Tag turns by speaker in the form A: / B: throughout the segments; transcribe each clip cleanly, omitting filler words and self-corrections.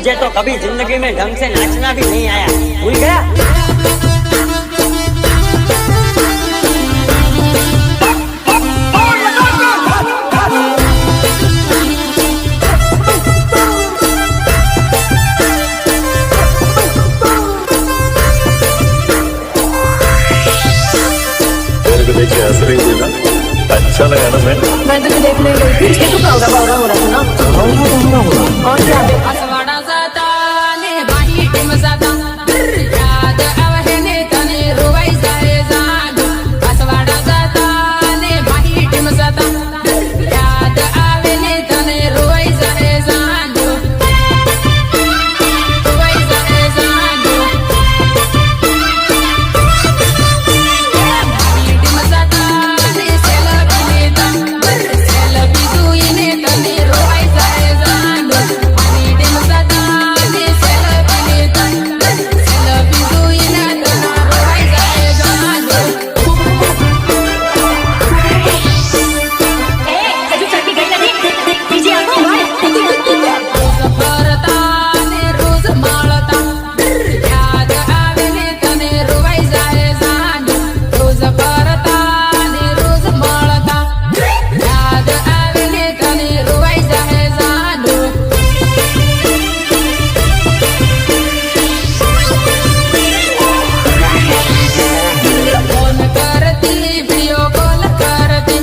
A: तुझे तो कभी जिंदगी में ढंग से नाचना भी नहीं आया, भूल गया?
B: देखिए हंस रही थी ना, अच्छा लगा ना? मैं तुझे देखने गई थी, इसके तो बावरा बावरा हो रहा था ना। और क्या
C: असवाड़ा जाता ने बाही टीम जाता याद आवे ने तने रोवाई जाए जान असवाड़ा जाता ने बाही टीम जाता याद आवे ने तने रोवाई जाए जान रोवाई जाए जान बाही टीम जाता ने सेलबी तू इने तने रोवाई जाए जान बाही टीम जाता ने सेलबी तू इने तने रोवाई जाए जान
D: कजू चटनी गई नहीं पीछे आओ
C: रोज भरता ने रोज माळता याद आवे ने तने रोवाई जाए जान रोज भरता ने रोज माळता याद आवे ने तने रोवाई जाए जान फोन करती वीडियो कॉल करती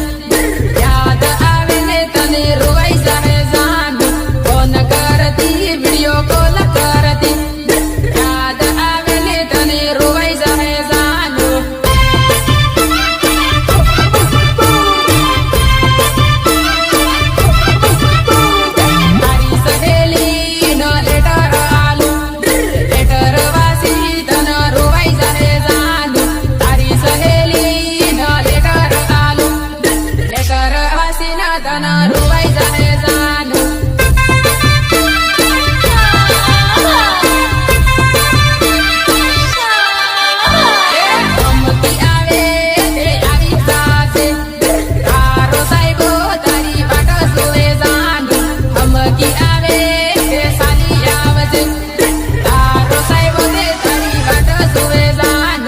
C: याद आवे ने तने रोवाई जाए जान फोन करती वीडियो कॉल करती याद आवे ने तने रोवाई जाए जान तारी सहेली न लेटर आलो लेटर वासी तन रोवाई जाए जान तारी सहेली न लेटर आलो लेटर वासी न तन रोवाई जाए जान गमती आवे ते આવી જાશે તારો સાહેબો તારી વાટ જોવે જાન ગમતી આવે તે સાલી આવશે તારો સાહેબો તે તારી વાટ જોવે જાન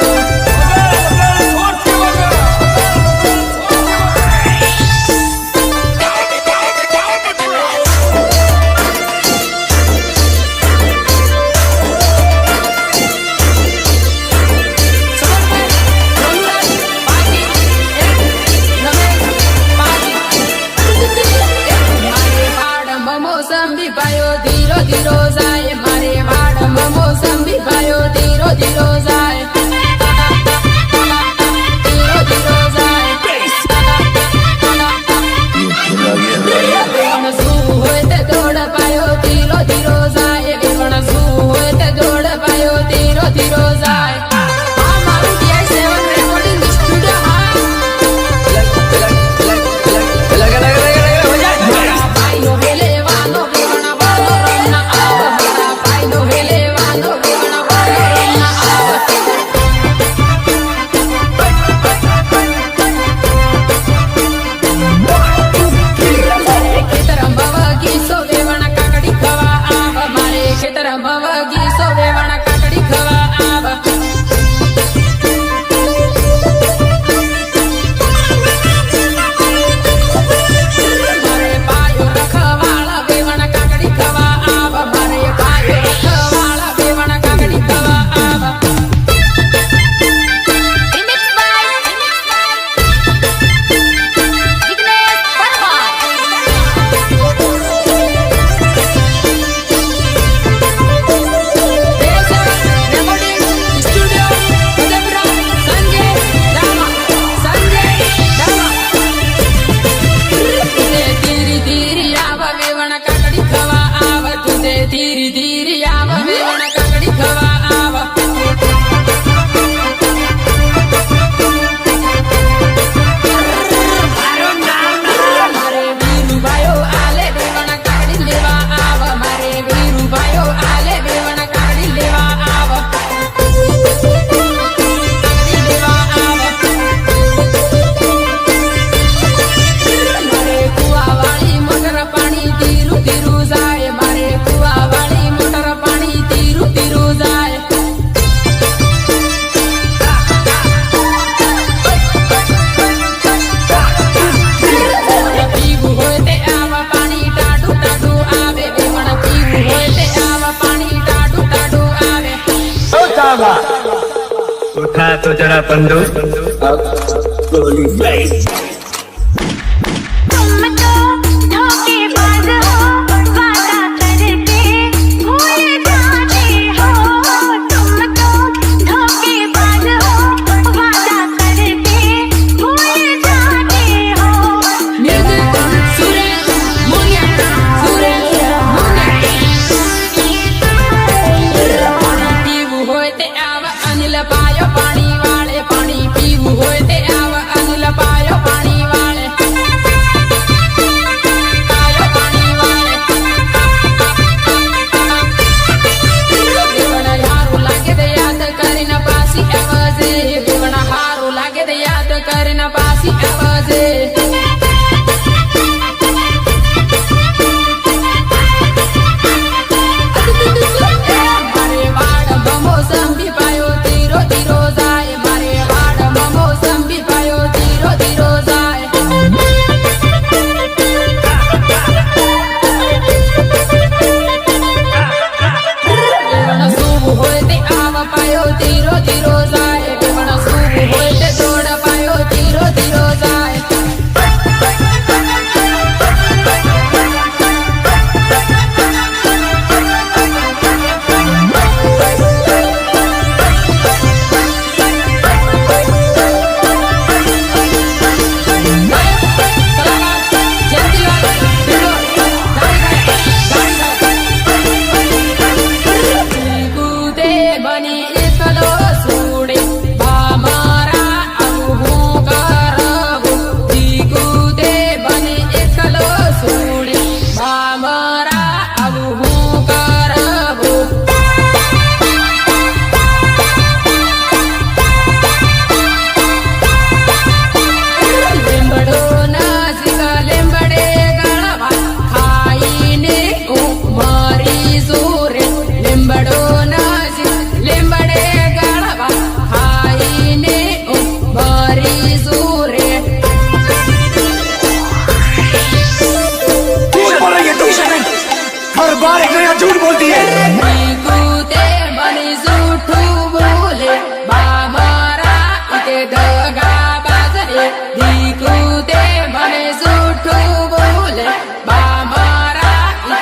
C: મોસંબી પાયો ધીરો ધીરો જાય મારે વાડમાં મોસંબી પાયો ધીરો ધીરો જાય ધીરો ધીરો જાય વેવણ શું હોય તે દોડ પાયો ધીરો ધીરો જાય વેવણ શું હોય તે દોડ પાયો ધીરો ધીરો જાય આ મારું DI7 રેકોર્ડિંગ સ્ટુડિયો પાઈનો વેલેવાનો વેવણ વાલો રમના આવ મારા પાઈનો વેલેવાનો વેવણ વાલો રમના આવ ખેતરમ ભવગી સો વેવણ કાકડી ખવા આવ મારે ખેતરમ ભવગી સો વેવણ કાકડી ખવા આવ મારે પાયો રખવાળા વેવણ કાકડી ખવા આવ મારે પાયો રખવાળા વેવણ કાકડી ખવા આવ
D: Remix by Ignesh Parmar.
E: હા તો જરા બંધુ
F: तुम तो धोखेबाज हो वादा करके भूल जाते हो तुम तो धोखेबाज हो वादा करके भूल जाते हो
C: મ્યુઝિક સુરેશ મુનિયા પાણી પીવું હોય તે આવ અનિલ પાયો પાણી વાળે પાણી પીવું હોય તે આવ અનિલ પાયો પાણી વાળે પાયો પાણી વાળે દેવણા હારું લાગે તે યાદ કરીને પાછી આવજે દેવણા હારું લાગે તે યાદ કરીને પાછી આવજે મારે વાડમાં મોસંબી પાયો ધીરો ધીરો જાય મારે વાડમાં મોસંબી પાયો ધીરો ધીરો જાય વેવણ સૂવું હોય તે આવ પાયો ધીરો ધીરો જાય વેવણ સૂવું હોય તે દોડ પાયો ધીરો ધીરો જાય કૂદે બની એકલો સુડે મારા આવું હું કરવું કૂદે બની એકલો સુડે મારા આવું હું કરવું લીંબડો નજીક લીંબડે ગળવા ખાઈને હું મરી સુરે લીંબડો નજીક લીંબડે ગળવા ખાઈને હું મરી સુરે
E: हर बार एक नया झूठ बोलती है
C: કૂદે બની જૂઠું બોલે મારા ઇતે દગા બાજરે કૂદે બની જૂઠું બોલે મારા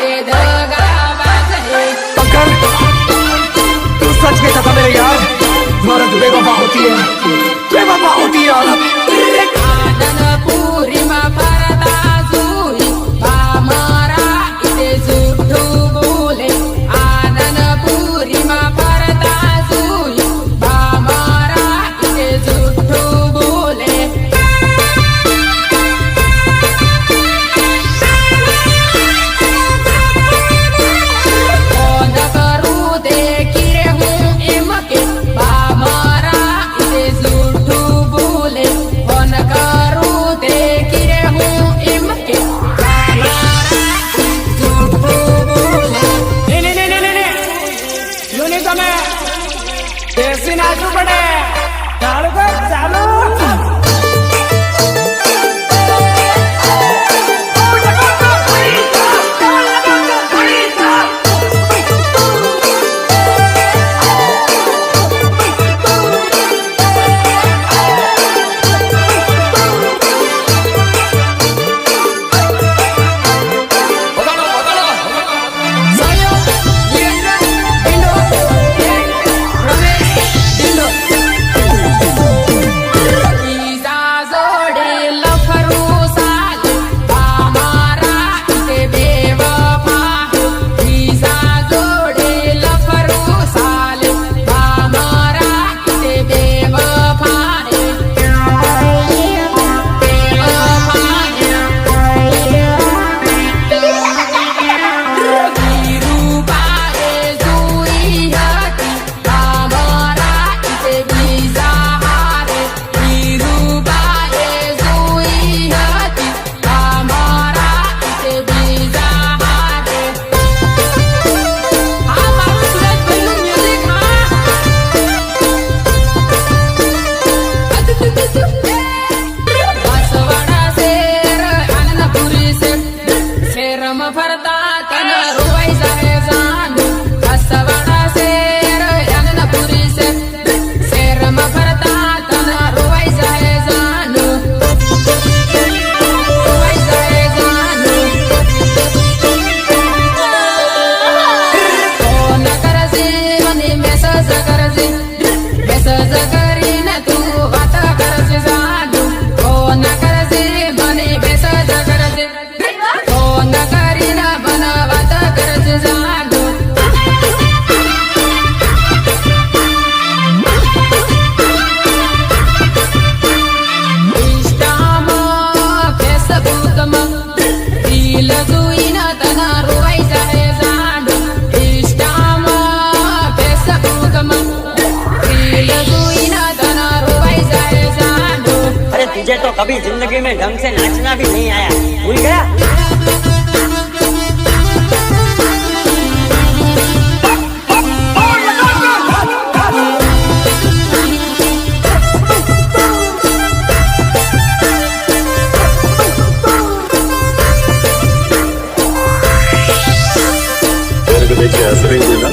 C: ઇતે દગા બાજરે
E: पकड़ तू सच में था मेरे यार तुम्हारा तो बेवफा होती है बेवफा होती है
C: આનંદપુરીમાં ફરતા જોઈ મારા ઇતે જૂઠું બોલે આનંદપુરીમાં ફરતા જોઈ મારા ઇતે જૂઠું બોલે ફોન કરું તે કિરે હું એમ કે મારા ઇતે જૂઠું બોલે ફોન કરું તે કિરે હું એમ કે મારા જૂઠું બોલે
E: યુની તમે દેશી નાચવું પડે ચાલુ કર ચાલુ
C: સયો વીરેન્દ્ર ડિંડો રમેશ ડિંડો
A: कभी जिंदगी में ढंग से नाचना भी नहीं आया, भूल गया?
B: तेरे को देख के हंस रही थी ना,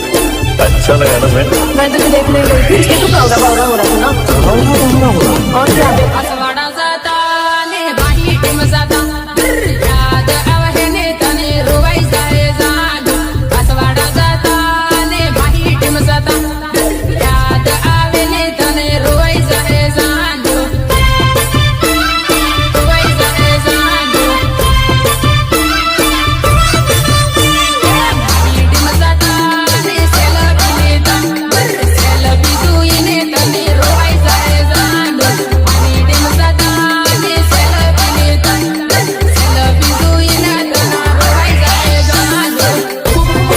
B: अच्छा लगा ना मैं?
G: मैं तुझे देखने गई थी, इसके तो बावरा बावरा हो रहा था ना। और क्या?